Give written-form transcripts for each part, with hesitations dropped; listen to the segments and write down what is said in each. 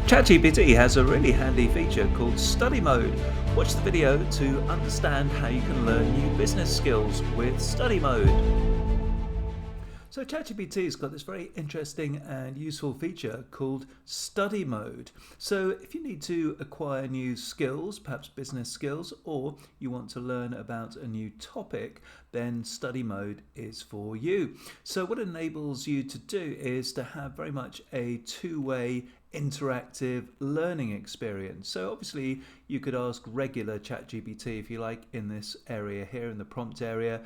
ChatGPT has a really handy feature called Study Mode. Watch the video to understand how you can learn new business skills with Study Mode. So ChatGPT's got this very interesting and useful feature called Study Mode. So if you need to acquire new skills, perhaps business skills, or you want to learn about a new topic, then Study Mode is for you. So what it enables you to do is to have very much a two-way interactive learning experience. So obviously you could ask regular ChatGPT, if you like, in this area here, in the prompt area,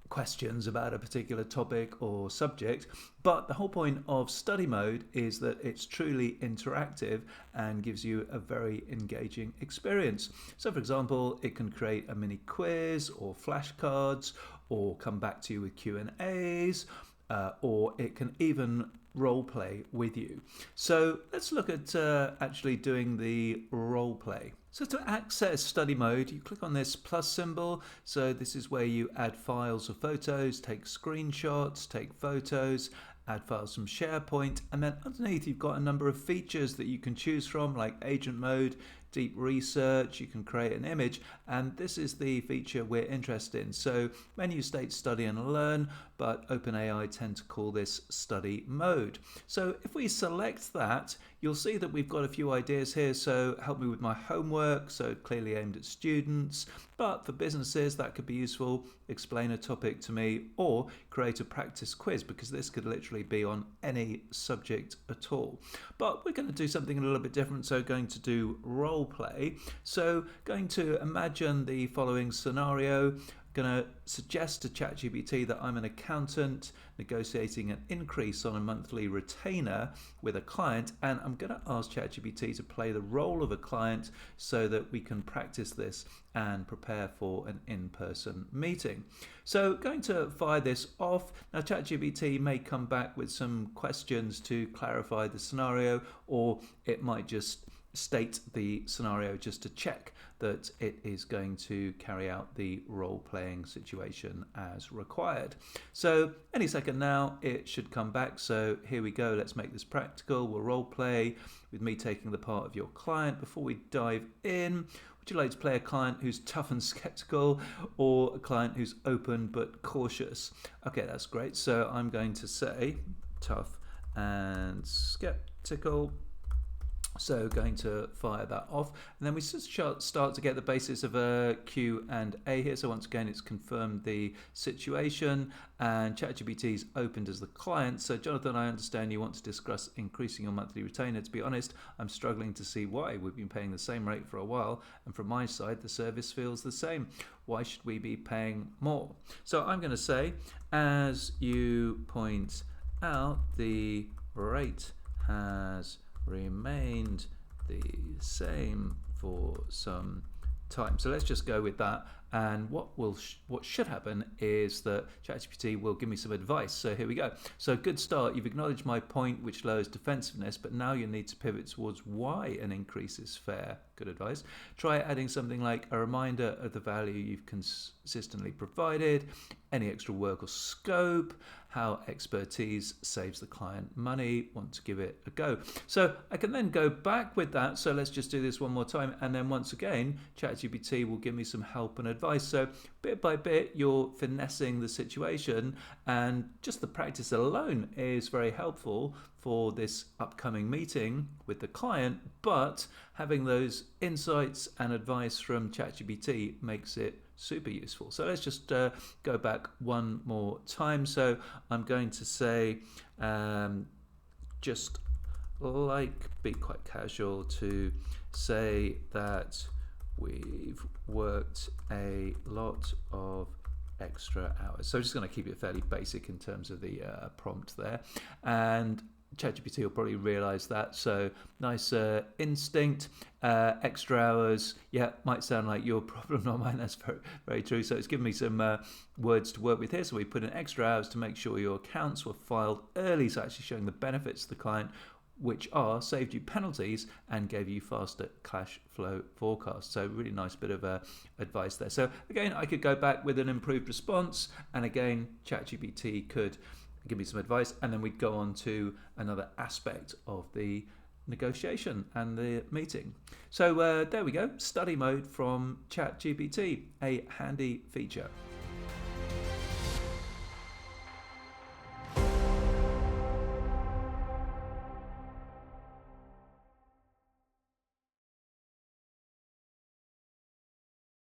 questions about a particular topic or subject, but the whole point of Study Mode is that it's truly interactive and gives you a very engaging experience. So for example, it can create a mini quiz or flashcards, or come back to you with Q&As, or it can even role play with you. So let's look at actually doing the role play. So to access Study Mode, you click on this plus symbol. So this is where you add files or photos, take screenshots, take photos, add files from SharePoint, and then underneath you've got a number of features that you can choose from, like agent mode, deep research, you can create an image, and this is the feature we're interested in. So menu states study and learn, but OpenAI tend to call this Study Mode. So if we select that, you'll see that we've got a few ideas here. So help me with my homework, so clearly aimed at students, but for businesses that could be useful. Explain a topic to me, or create a practice quiz, because this could literally be on any subject at all. But we're going to do something a little bit different, so going to do role play. So going to imagine the following scenario. Going to suggest to ChatGPT that I'm an accountant negotiating an increase on a monthly retainer with a client, and I'm going to ask ChatGPT to play the role of a client so that we can practice this and prepare for an in-person meeting. So going to fire this off. Now ChatGPT may come back with some questions to clarify the scenario, or it might just state the scenario just to check that it is going to carry out the role-playing situation as required. So any second now it should come back. So here we go, let's make this practical. We'll role play with me taking the part of your client. Before we dive in, would you like to play a client who's tough and skeptical, or a client who's open but cautious? Okay, that's great. So I'm going to say tough and skeptical. So going to fire that off, and then we start to get the basis of a Q&A here. So once again, it's confirmed the situation, and ChatGPT is opened as the client. So Jonathan, I understand you want to discuss increasing your monthly retainer. To be honest, I'm struggling to see why. We've been paying the same rate for a while, and from my side, the service feels the same. Why should we be paying more? So I'm going to say, as you point out, the rate has remained the same for some time. So let's just go with that, and what should happen is that ChatGPT will give me some advice. So here we go. So good start. You've acknowledged my point, which lowers defensiveness, but now you need to pivot towards why an increase is fair. Good advice. Try adding something like a reminder of the value you've consistently provided, any extra work or scope, how expertise saves the client money. Want to give it a go. So I can then go back with that. So let's just do this one more time, and then once again ChatGPT will give me some help and advice. So bit by bit you're finessing the situation, and just the practice alone is very helpful for this upcoming meeting with the client, but having those insights and advice from ChatGPT makes it super useful. So let's just go back one more time. So I'm going to say, just like, be quite casual to say that we've worked a lot of extra hours. So I'm just going to keep it fairly basic in terms of the prompt there, and ChatGPT will probably realize that. So nice instinct. Extra hours, yeah, might sound like your problem, not mine. That's very, very true. So it's given me some words to work with here. So we put in extra hours to make sure your accounts were filed early, so actually showing the benefits to the client, which are saved you penalties and gave you faster cash flow forecasts. So really nice bit of advice there. So again, I could go back with an improved response, and again ChatGPT could give me some advice, and then we'd go on to another aspect of the negotiation and the meeting. So there we go, study mode from ChatGPT, a handy feature.